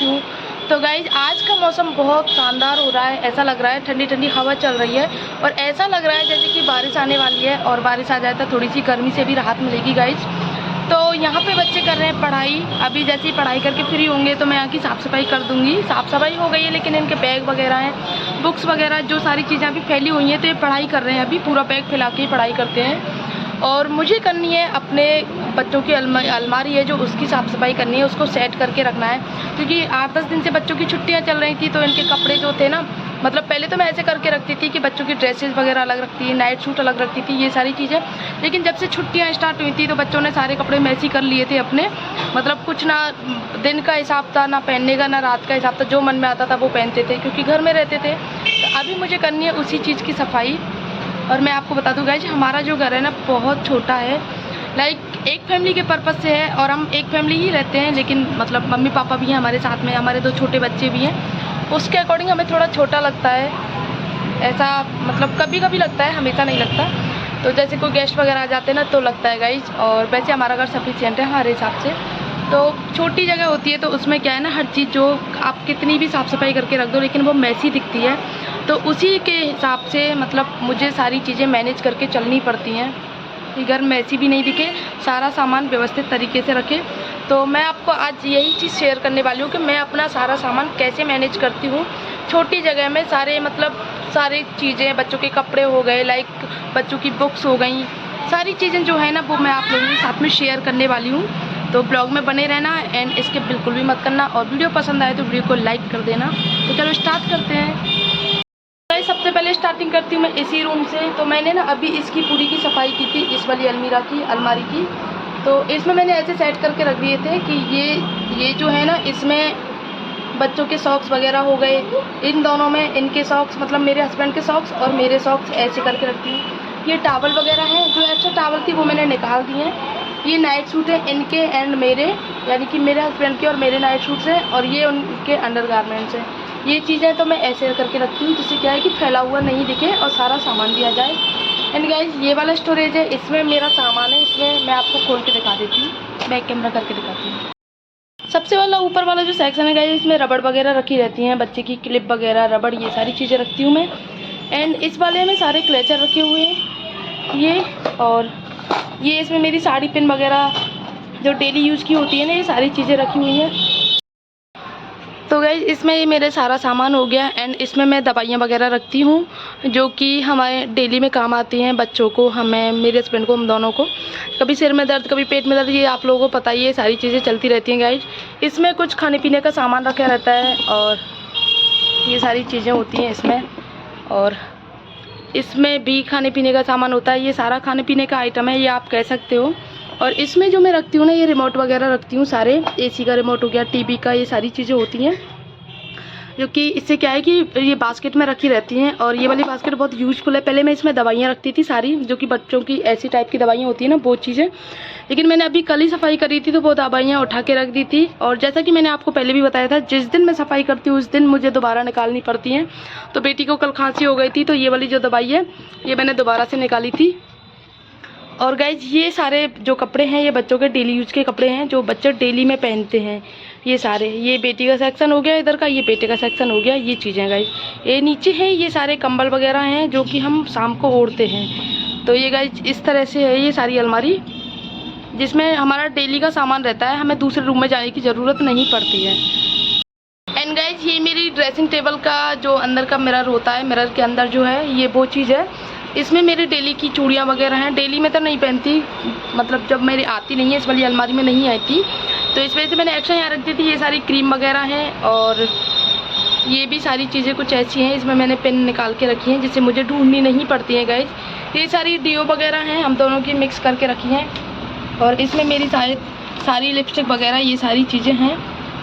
अच्छी हूँ। तो गाइज आज का मौसम बहुत शानदार हो रहा है, ऐसा लग रहा है ठंडी ठंडी हवा चल रही है और ऐसा लग रहा है जैसे कि बारिश आने वाली है, और बारिश आ जाए तो थोड़ी सी गर्मी से भी राहत मिलेगी गाइज। तो यहाँ पे बच्चे कर रहे हैं पढ़ाई। अभी जैसे ही पढ़ाई करके फ्री होंगे तो मैं यहाँ की साफ़ सफाई कर दूँगी। साफ़ सफाई हो गई है, लेकिन इनके बैग वगैरह हैं, बुक्स वगैरह जो सारी चीज़ें अभी फैली हुई हैं, तो ये पढ़ाई कर रहे हैं। अभी पूरा बैग फैला के ही पढ़ाई करते हैं। और मुझे करनी है अपने बच्चों की अलमारी है जो, उसकी साफ़ सफाई करनी है, उसको सेट करके रखना है। क्योंकि 8-10 दिन से बच्चों की छुट्टियाँ चल रही थी, तो इनके कपड़े जो थे ना, मतलब पहले तो मैं ऐसे करके रखती थी कि बच्चों की ड्रेसेस वगैरह अलग रखती है, नाइट सूट अलग रखती थी, ये सारी चीज़ें। लेकिन जब से छुट्टियाँ स्टार्ट हुई थी तो बच्चों ने सारे कपड़े मैच ही कर लिए थे अपने। मतलब कुछ ना दिन का हिसाब था, ना पहनने का, ना रात का हिसाब था, जो मन में आता था वो पहनते थे, क्योंकि घर में रहते थे। तो अभी मुझे करनी है उसी चीज़ की सफाई। और मैं आपको बता दूँ गाइज, हमारा जो घर है ना बहुत छोटा है, लाइक एक फैमिली के पर्पज़ से है, और हम एक फैमिली ही रहते हैं, लेकिन मतलब मम्मी पापा भी हैं हमारे साथ में, हमारे 2 छोटे बच्चे भी हैं। उसके अकॉर्डिंग हमें थोड़ा छोटा लगता है, ऐसा मतलब कभी कभी लगता है, हमेशा नहीं लगता। तो जैसे कोई गेस्ट वगैरह आ जाते हैं ना तो लगता है गाइज। और वैसे हमारा घर सफिशिएंट है हमारे हिसाब से। तो छोटी जगह होती है तो उसमें क्या है ना, हर चीज़ जो आप कितनी भी साफ़ सफाई करके रख दो लेकिन वो मैसी दिखती है। तो उसी के हिसाब से मतलब मुझे सारी चीज़ें मैनेज करके चलनी पड़ती हैं कि घर मैसी भी नहीं दिखे, सारा सामान व्यवस्थित तरीके से रखे। तो मैं आपको आज यही चीज़ शेयर करने वाली हूँ कि मैं अपना सारा सामान कैसे मैनेज करती हूँ छोटी जगह में। सारी चीज़ें, बच्चों के कपड़े हो गए, लाइक बच्चों की बुक्स हो गई, सारी चीज़ें जो है ना वो मैं आप लोगों के साथ में शेयर करने वाली हूँ। तो ब्लॉग में बने रहना एंड स्किप बिल्कुल भी मत करना, और वीडियो पसंद आए तो वीडियो को लाइक कर देना। तो चलो स्टार्ट करते हैं। सबसे पहले स्टार्टिंग करती हूँ मैं इसी रूम से। तो मैंने ना अभी इसकी पूरी की सफाई की थी, इस वाली अलमारी की। तो इसमें मैंने ऐसे सेट करके रख दिए थे कि ये जो है ना, इसमें बच्चों के सॉक्स वगैरह हो गए, इन दोनों में इनके सॉक्स, मतलब मेरे हस्बैंड के सॉक्स और मेरे सॉक्स ऐसे करके रखती हूँ। ये टावल वगैरह हैं, जो एक्स्ट्रा टावल थी वो मैंने निकाल दी हैं। ये नाइट सूट है इनके एंड मेरे, यानी कि मेरे हस्बैंड के और मेरे नाइट सूट्स हैं, और ये उनके अंडरगारमेंट्स हैं। ये चीज़ें तो मैं ऐसे करके रखती हूँ जिससे क्या है कि फैला हुआ नहीं दिखे और सारा सामान भी आ जाए। एंड गाइज ये वाला स्टोरेज है, इसमें मेरा सामान है। इसमें मैं आपको खोल के दिखा देती हूँ, बैक कैमरा करके दिखाती हूँ। सबसे वाला ऊपर वाला जो सेक्शन है गाइज, इसमें रबड़ वगैरह रखी रहती हैं, बच्चे की क्लिप वगैरह, रबड़, ये सारी चीज़ें रखती हूँ मैं। एंड इस वाले में सारे क्लेचर रखे हुए हैं ये, और ये इसमें मेरी साड़ी पिन वगैरह जो डेली यूज़ की होती है ना, ये सारी चीज़ें रखी हुई हैं। तो गाइज इसमें ये मेरे सारा सामान हो गया। एंड इसमें मैं दवाइयाँ वगैरह रखती हूँ जो कि हमारे डेली में काम आती हैं, बच्चों को, हमें, मेरे हस्बैंड को, हम दोनों को। कभी सिर में दर्द, कभी पेट में दर्द, ये आप लोगों को पता ही है, सारी चीज़ें चलती रहती हैं गाइज। इसमें कुछ खाने पीने का सामान रखा रहता है, और ये सारी चीज़ें होती हैं इसमें। और इसमें भी खाने पीने का सामान होता है, ये सारा खाने पीने का आइटम है, ये आप कह सकते हो। और इसमें जो मैं रखती हूँ ना, ये रिमोट वगैरह रखती हूँ सारे, एसी का रिमोट हो गया, टीवी का, ये सारी चीज़ें होती हैं, जो कि इससे क्या है कि ये बास्केट में रखी रहती हैं। और ये वाली बास्केट बहुत यूज़फुल है। पहले मैं इसमें दवाइयाँ रखती थी सारी, जो कि बच्चों की ऐसी टाइप की दवाइयाँ होती हैं ना, वो चीज़ें। लेकिन मैंने अभी कल ही सफाई करी थी तो वो दवाइयाँ उठा के रख दी थी। और जैसा कि मैंने आपको पहले भी बताया था, जिस दिन मैं सफाई करती हूँ उस दिन मुझे दोबारा निकालनी पड़ती हैं। तो बेटी को कल खांसी हो गई थी, तो ये वाली जो दवाई है ये मैंने दोबारा से निकाली थी। और गाइज ये सारे जो कपड़े हैं ये बच्चों के डेली यूज़ के कपड़े हैं, जो बच्चे डेली में पहनते हैं। ये सारे, ये बेटी का सेक्शन हो गया इधर का, ये बेटे का सेक्शन हो गया, ये चीज़ें गाइज। ये नीचे हैं, ये सारे कंबल वगैरह हैं जो कि हम शाम को ओढ़ते हैं। तो ये गाइज इस तरह से है ये सारी अलमारी, जिसमें हमारा डेली का सामान रहता है, हमें दूसरे रूम में जाने की ज़रूरत नहीं पड़ती है। एंड गाइज ये मेरी ड्रेसिंग टेबल का जो अंदर का मिरर होता है, मिरर के अंदर जो है ये वो चीज़ है। इसमें मेरी डेली की चूड़ियाँ वगैरह हैं। डेली में तो नहीं पहनती, मतलब जब मेरी आती नहीं है, इस वाली अलमारी में नहीं आई थी, तो इस वजह से मैंने एक्स्ट्रा यहाँ रख दी थी। ये सारी क्रीम वगैरह हैं, और ये भी सारी चीज़ें कुछ ऐसी हैं, इसमें मैंने पेन निकाल के रखी हैं जिससे मुझे ढूंढनी नहीं पड़ती है गाइज। ये सारी डीओ वगैरह हैं, हम दोनों की मिक्स करके रखी हैं। और इसमें मेरी सारी लिपस्टिक वगैरह, ये सारी चीज़ें हैं।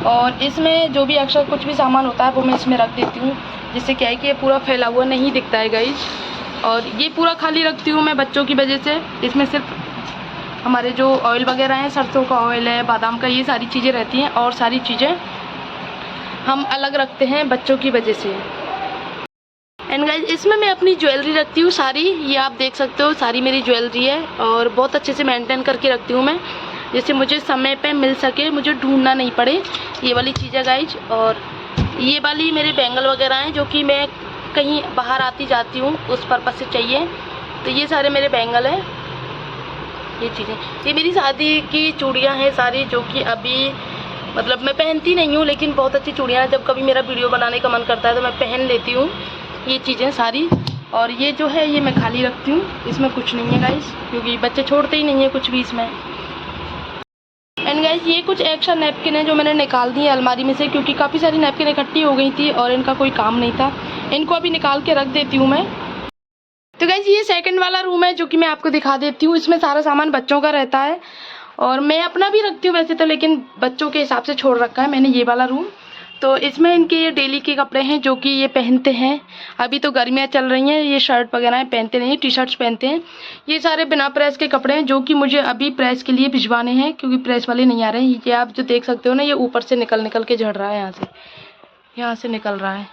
और इसमें जो भी एक्स्ट्रा कुछ भी सामान होता है वो मैं इसमें रख देती हूँ, जिससे क्या है कि ये पूरा फैला हुआ नहीं दिखता है गाइज। और ये पूरा खाली रखती हूँ मैं बच्चों की वजह से। इसमें सिर्फ हमारे जो ऑयल वगैरह हैं, सरसों का ऑयल है, बादाम का, ये सारी चीज़ें रहती हैं, और सारी चीज़ें हम अलग रखते हैं बच्चों की वजह से। एंड गाइज इसमें मैं अपनी ज्वेलरी रखती हूँ सारी, ये आप देख सकते हो, सारी मेरी ज्वेलरी है, और बहुत अच्छे से मेंटेन करके रखती हूँ मैं। जैसे मुझे समय पे मिल सके, मुझे ढूंढना नहीं पड़े, ये वाली चीज़ है गाइज। और ये वाली मेरे बैंगल वगैरह हैं जो कि मैं कहीं बाहर आती जाती हूँ उस पर्पज़ से चाहिए। तो ये सारे मेरे बैंगल हैं, ये चीज़ें। ये मेरी शादी की चूड़ियाँ हैं सारी, जो कि अभी मतलब मैं पहनती नहीं हूँ, लेकिन बहुत अच्छी चूड़ियाँ हैं। जब कभी मेरा वीडियो बनाने का मन करता है तो मैं पहन लेती हूँ ये चीज़ें सारी। और ये जो है ये मैं खाली रखती हूँ, इसमें कुछ नहीं है गाइस, क्योंकि बच्चे छोड़ते ही नहीं है कुछ भी इसमें। एंड गाइस ये कुछ एक्स्ट्रा नैपकिन है जो मैंने निकाल दी है अलमारी में से, क्योंकि काफ़ी सारी नैपकिन इकट्ठी हो गई थी और इनका कोई काम नहीं था। इनको अभी निकाल के रख देती हूँ मैं। तो गाइस ये सेकंड वाला रूम है जो कि मैं आपको दिखा देती हूँ। इसमें सारा सामान बच्चों का रहता है और मैं अपना भी रखती हूँ वैसे तो, लेकिन बच्चों के हिसाब से छोड़ रखा है मैंने ये वाला रूम। तो इसमें इनके ये डेली के कपड़े हैं जो कि ये पहनते हैं। अभी तो गर्मियाँ चल रही हैं, ये शर्ट वगैरह पहनते नहीं, टी शर्ट्स पहनते हैं। ये सारे बिना प्रेस के कपड़े हैं जो कि मुझे अभी प्रेस के लिए भिजवाने हैं, क्योंकि प्रेस वाले नहीं आ रहे हैं। ये आप जो देख सकते हो ना, ये ऊपर से निकल के झड़ रहा है, यहाँ से निकल रहा है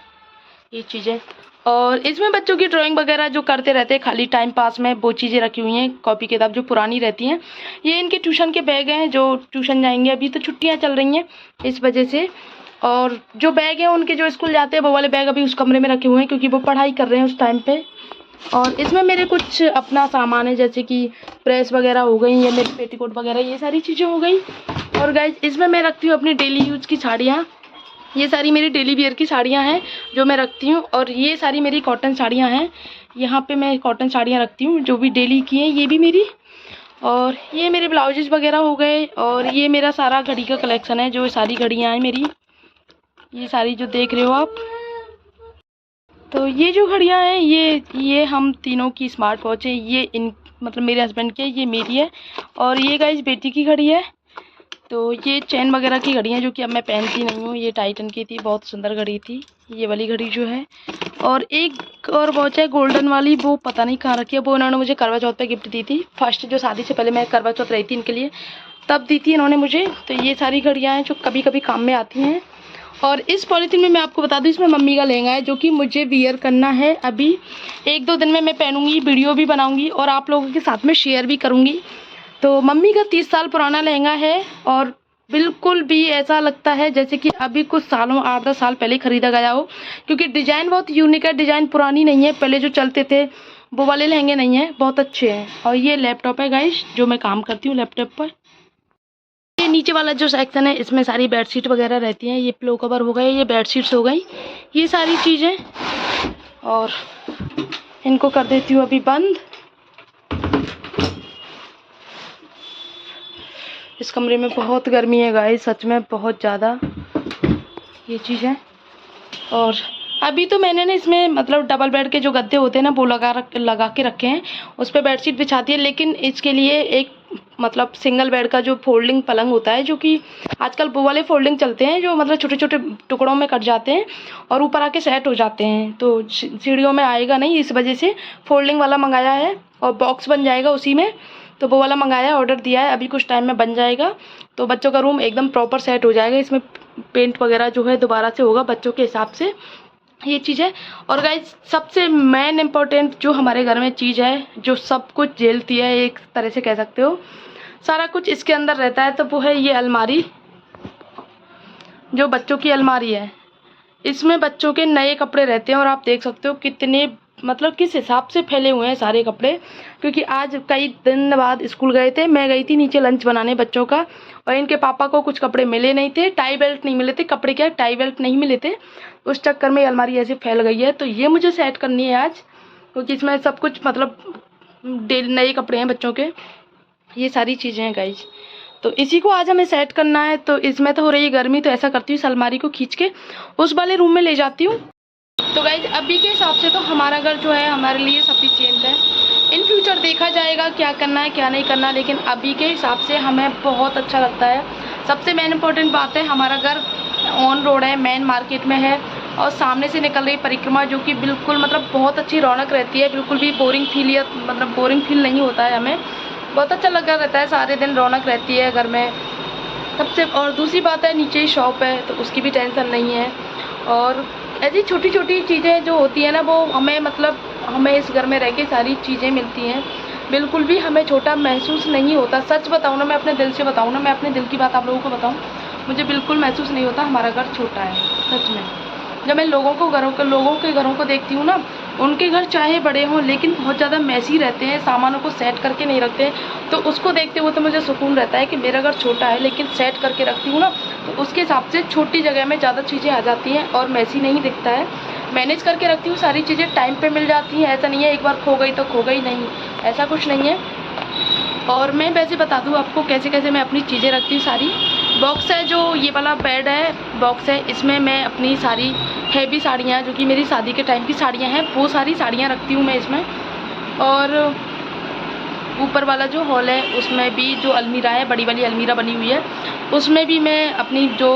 ये चीज़ें। और इसमें बच्चों की ड्राइंग वगैरह जो करते रहते हैं खाली टाइम पास में, वो चीज़ें रखी हुई हैं, कॉपी किताब जो पुरानी रहती हैं। ये इनके ट्यूशन के बैग हैं जो ट्यूशन जाएंगे, अभी तो छुट्टियां चल रही हैं इस वजह से। और जो बैग हैं उनके जो स्कूल जाते हैं वो वाले बैग अभी उस कमरे में रखे हुए हैं, क्योंकि वो पढ़ाई कर रहे हैं उस टाइम पे। और इसमें मेरे कुछ अपना सामान है, जैसे कि प्रेस वगैरह हो गई, या मेरी पेटीकोट वगैरह, ये सारी चीज़ें हो गई। और गाइज इसमें मैं रखती हूँ अपनी डेली यूज़ की साड़ियाँ। ये सारी मेरी डेली वियर की साड़ियाँ हैं जो मैं रखती हूँ। और ये सारी मेरी कॉटन साड़ियाँ हैं, यहाँ पे मैं कॉटन साड़ियाँ रखती हूँ जो भी डेली की हैं, ये भी मेरी। और ये मेरे ब्लाउजेज वगैरह हो गए। और ये मेरा सारा घड़ी का कलेक्शन है, जो सारी घड़ियाँ हैं मेरी, ये सारी जो देख रहे हो आप। तो ये जो घड़ियाँ हैं ये हम तीनों की स्मार्ट वॉच है। ये इन मतलब मेरे हस्बैंड की है, ये मेरी है। और ये गाइस बेटी की घड़ी है। तो ये चैन वगैरह की घड़ी है जो कि अब मैं पहनती नहीं हूँ, ये टाइटन की थी, बहुत सुंदर घड़ी थी ये वाली घड़ी जो है। और एक और वॉच है गोल्डन वाली, वो पता नहीं कहाँ रखी है, वो इन्होंने मुझे करवा चौथ पे गिफ्ट दी थी। फर्स्ट जो शादी से पहले मैं करवा चौथ रही थी इनके लिए, तब दी थी इन्होंने मुझे। तो ये सारी घड़ियाँ हैं जो कभी कभी काम में आती हैं। और इस पॉलीथीन में मैं आपको बता दूं, इसमें मम्मी का लहंगा है जो कि मुझे वियर करना है। अभी 1-2 दिन में मैं पहनूंगी, वीडियो भी बनाऊंगी और आप लोगों के साथ में शेयर भी करूंगी। तो मम्मी का 30 साल पुराना लहंगा है और बिल्कुल भी ऐसा लगता है जैसे कि अभी कुछ सालों 8-10 साल पहले ख़रीदा गया हो, क्योंकि डिज़ाइन बहुत यूनिक है। डिज़ाइन पुरानी नहीं है, पहले जो चलते थे वो वाले लहंगे नहीं हैं, बहुत अच्छे हैं। और ये लैपटॉप है गाइस जो मैं काम करती हूँ लैपटॉप पर। ये नीचे वाला जो सेक्शन है इसमें सारी बेडशीट वगैरह रहती हैं। ये पिलो कवर हो गए, ये बेडशीट्स हो गई, ये सारी चीज़ें। और इनको कर देती हूँ अभी बंद। इस कमरे में बहुत गर्मी है गाइस, सच में बहुत ज़्यादा, ये चीज़ है। और अभी तो मैंने ना इसमें मतलब डबल बेड के जो गद्दे होते हैं ना वो लगा के रखे हैं, उस पर बेडशीट बिछाती है। लेकिन इसके लिए एक मतलब सिंगल बेड का जो फोल्डिंग पलंग होता है, जो कि आजकल वो वाले फोल्डिंग चलते हैं जो मतलब छोटे छोटे टुकड़ों में कट जाते हैं और ऊपर आके सेट हो जाते हैं, तो सीढ़ियों में आएगा नहीं, इस वजह से फोल्डिंग वाला मंगाया है। और बॉक्स बन जाएगा उसी में, तो वो वाला मंगाया है, ऑर्डर दिया है, अभी कुछ टाइम में बन जाएगा। तो बच्चों का रूम एकदम प्रॉपर सेट हो जाएगा। इसमें पेंट वगैरह जो है दोबारा से होगा बच्चों के हिसाब से, ये चीज़ है। और गाइस सबसे मेन इम्पोर्टेंट जो हमारे घर में चीज़ है, जो सब कुछ झेलती है एक तरह से कह सकते हो, सारा कुछ इसके अंदर रहता है, तो वो है ये अलमारी, जो बच्चों की अलमारी है। इसमें बच्चों के नए कपड़े रहते हैं और आप देख सकते हो कितने मतलब किस हिसाब से फैले हुए हैं सारे कपड़े, क्योंकि आज कई दिन बाद स्कूल गए थे। मैं गई थी नीचे लंच बनाने बच्चों का, और इनके पापा को कुछ कपड़े मिले नहीं थे, टाई बेल्ट नहीं मिले थे, कपड़े क्या टाई बेल्ट नहीं मिले थे, उस चक्कर में अलमारी ऐसे फैल गई है। तो ये मुझे सेट करनी है आज, क्योंकि इसमें सब कुछ मतलब नए कपड़े हैं बच्चों के, ये सारी चीज़ें हैं गाइज। तो इसी को आज हमें सेट करना है। तो इसमें तो हो रही है गर्मी, तो ऐसा करती हूँ इस अलमारी को खींच के उस वाले रूम में ले जाती हूँ। तो गाइज अभी के हिसाब से तो हमारा घर जो है हमारे लिए सफिशिएंट है। इन फ्यूचर देखा जाएगा क्या करना है क्या नहीं करना, लेकिन अभी के हिसाब से हमें बहुत अच्छा लगता है। सबसे मेन इम्पोर्टेंट बात है, हमारा घर ऑन रोड है, मेन मार्केट में है, और सामने से निकल रही परिक्रमा, जो कि बिल्कुल मतलब बहुत अच्छी रौनक रहती है। बिल्कुल भी बोरिंग फील नहीं होता है, हमें बहुत अच्छा लगा रहता है, सारे दिन रौनक रहती है घर में सबसे। और दूसरी बात है नीचे ही शॉप है, तो उसकी भी टेंशन नहीं है। और ऐसी छोटी छोटी चीज़ें जो होती हैं ना, वो हमें मतलब हमें इस घर में रह के सारी चीज़ें मिलती हैं। बिल्कुल भी हमें छोटा महसूस नहीं होता। सच बताऊँ ना, मैं अपने दिल से बताऊँ ना, मैं अपने दिल की बात आप लोगों को बताऊँ, मुझे बिल्कुल महसूस नहीं होता हमारा घर छोटा है, सच में। जब मैं लोगों के घरों को देखती हूँ ना, उनके घर चाहे बड़े हों लेकिन बहुत ज़्यादा मैसी रहते हैं, सामानों को सेट करके नहीं रखते हैं। तो उसको देखते हुए तो मुझे सुकून रहता है कि मेरा घर छोटा है लेकिन सेट करके रखती हूँ ना, तो उसके हिसाब से छोटी जगह में ज़्यादा चीज़ें आ जाती हैं और मैसी नहीं दिखता है। मैनेज करके रखती हूँ, सारी चीज़ें टाइम पे मिल जाती हैं। ऐसा नहीं है एक बार खो गई तो खो गई, नहीं, ऐसा कुछ नहीं है। और मैं वैसे बता दूँ आपको कैसे कैसे मैं अपनी चीज़ें रखती हूँ सारी। बॉक्स है, जो ये वाला बेड है, बॉक्स है, इसमें मैं अपनी सारी हैवी साड़ियाँ, जो कि मेरी शादी के टाइम की साड़ियाँ हैं, वो सारी साड़ियाँ रखती हूँ मैं इसमें। और ऊपर वाला जो हॉल है उसमें भी जो अलमीरा है, बड़ी वाली अलमीरा बनी हुई है, उसमें भी मैं अपनी जो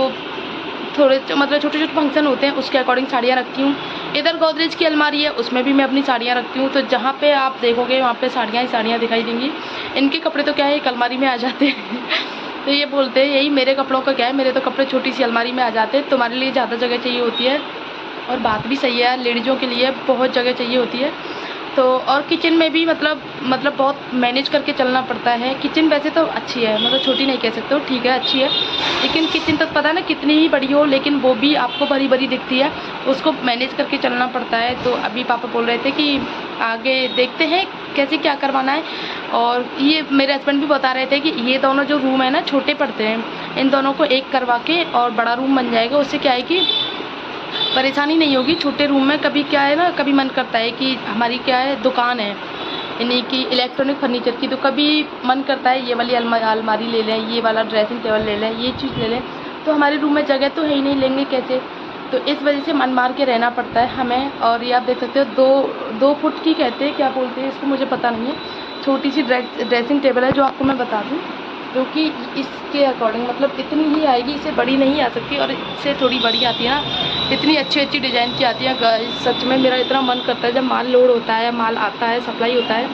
थोड़े मतलब छोटे छोटे फंक्शन होते हैं उसके अकॉर्डिंग साड़ियाँ रखती हूँ। इधर गोदरेज की अलमारी है, उसमें भी मैं अपनी साड़ियाँ रखती हूँ। तो जहाँ पे आप देखोगे वहाँ पे साड़ियाँ ही साड़ियाँ दिखाई देंगी। इनके कपड़े तो क्या है, एक अलमारी में आ जाते हैं तो ये बोलते हैं यही मेरे कपड़ों का क्या है, मेरे तो कपड़े छोटी सी अलमारी में आ जाते हैं, तुम्हारे लिए ज़्यादा जगह चाहिए होती है। और बात भी सही है, लेडीज़ों के लिए बहुत जगह चाहिए होती है। तो और किचन में भी मतलब बहुत मैनेज करके चलना पड़ता है। किचन वैसे तो अच्छी है, मतलब छोटी नहीं कह सकते हो, ठीक है अच्छी है, लेकिन किचन तो पता है ना कितनी ही बड़ी हो लेकिन वो भी आपको भरी भरी दिखती है, उसको मैनेज करके चलना पड़ता है। तो अभी पापा बोल रहे थे कि आगे देखते हैं कैसे क्या करवाना है। और ये मेरे हस्बैंड भी बता रहे थे कि ये दोनों जो रूम है ना छोटे पड़ते हैं, इन दोनों को एक करवा के और बड़ा रूम बन जाएगा। उससे क्या है कि परेशानी नहीं होगी छोटे रूम में। कभी क्या है ना, कभी मन करता है कि हमारी क्या है दुकान है यानी कि इलेक्ट्रॉनिक फर्नीचर की, तो कभी मन करता है ये वाली अलमारी ले लें, ये वाला ड्रेसिंग टेबल ले लें, ये चीज़ ले लें। तो हमारे रूम में जगह तो है ही नहीं, लेंगे कैसे, तो इस वजह से मन मार के रहना पड़ता है हमें। और ये आप देख सकते हो 2 फुट की कहते हैं, क्या बोलते हैं इसको मुझे पता नहीं है, छोटी सी ड्रेसिंग टेबल है जो आपको मैं बता दूँ, जो कि इसके अकॉर्डिंग मतलब इतनी ही आएगी, इससे बड़ी नहीं आ सकती। और इससे थोड़ी बड़ी आती है ना, इतनी अच्छी अच्छी डिज़ाइन की आती है। सच में मेरा इतना मन करता है जब माल लोड होता है, माल आता है, सप्लाई होता है,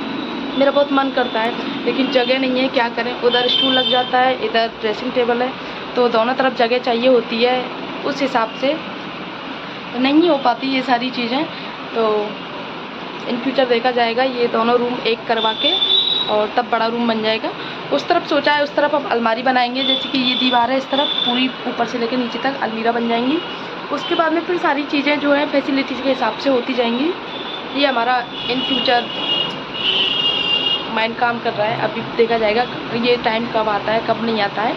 मेरा बहुत मन करता है, लेकिन जगह नहीं है, क्या करें। उधर स्टूल लग जाता है, इधर ड्रेसिंग टेबल है, तो दोनों तरफ जगह चाहिए होती है, उस हिसाब से नहीं हो पाती ये सारी चीज़ें। तो इन फ्यूचर देखा जाएगा, ये दोनों रूम एक करवा के और तब बड़ा रूम बन जाएगा। उस तरफ सोचा है, उस तरफ अब अलमारी बनाएंगे, जैसे कि ये दीवार है, इस तरफ पूरी ऊपर से लेकर नीचे तक अलमीरा बन जाएंगी। उसके बाद में फिर सारी चीज़ें जो है फैसिलिटीज़ के हिसाब से होती जाएंगी। ये हमारा इन फ्यूचर माइंड काम कर रहा है, अभी देखा जाएगा ये टाइम कब आता है कब नहीं आता है।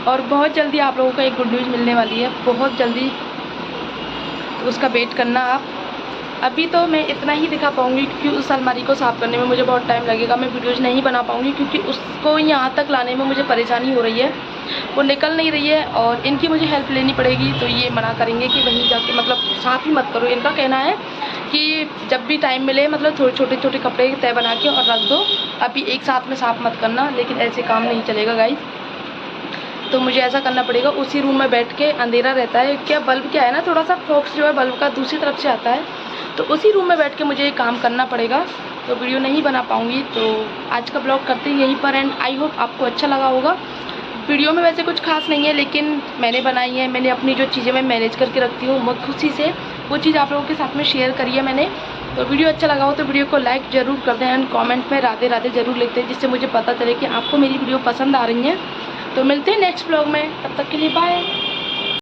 और बहुत जल्दी आप लोगों को एक गुड न्यूज़ मिलने वाली है, बहुत जल्दी, उसका वेट करना आप। अभी तो मैं इतना ही दिखा पाऊँगी क्योंकि उस अलमारी को साफ़ करने में मुझे बहुत टाइम लगेगा, मैं वीडियोज़ नहीं बना पाऊँगी क्योंकि उसको यहाँ तक लाने में मुझे परेशानी हो रही है, वो निकल नहीं रही है और इनकी मुझे हेल्प लेनी पड़ेगी। तो ये मना करेंगे कि वहीं जाके मतलब साफ़ ही मत करो। इनका कहना है कि जब भी टाइम मिले मतलब थोड़े छोटे छोटे कपड़े तय बना के और रख दो, अभी एक साथ में साफ़ मत करना। लेकिन ऐसे काम नहीं चलेगा गाइस, तो मुझे ऐसा करना पड़ेगा। उसी रूम में बैठ के, अंधेरा रहता है क्या, बल्ब क्या है ना, थोड़ा सा फोक्स जो है बल्ब का दूसरी तरफ से आता है, तो उसी रूम में बैठ के मुझे काम करना पड़ेगा, तो वीडियो नहीं बना पाऊँगी। तो आज का ब्लॉग करते हैं यहीं पर एंड। आई होप आपको अच्छा लगा होगा। वीडियो में वैसे कुछ खास नहीं है, लेकिन मैंने बनाई है, मैंने अपनी जो चीज़ें मैं मैनेज करके रखती हूँ बहुत खुशी से, वो चीज़ आप लोगों के साथ में शेयर करी है मैंने। तो वीडियो अच्छा लगा हो तो वीडियो को लाइक ज़रूर कर दें एंड कमेंट में राधे राधे ज़रूर लिखते हैं, जिससे मुझे पता चले कि आपको मेरी वीडियो पसंद आ रही है। तो मिलते हैं नेक्स्ट ब्लॉग में, तब तक के लिए बाय।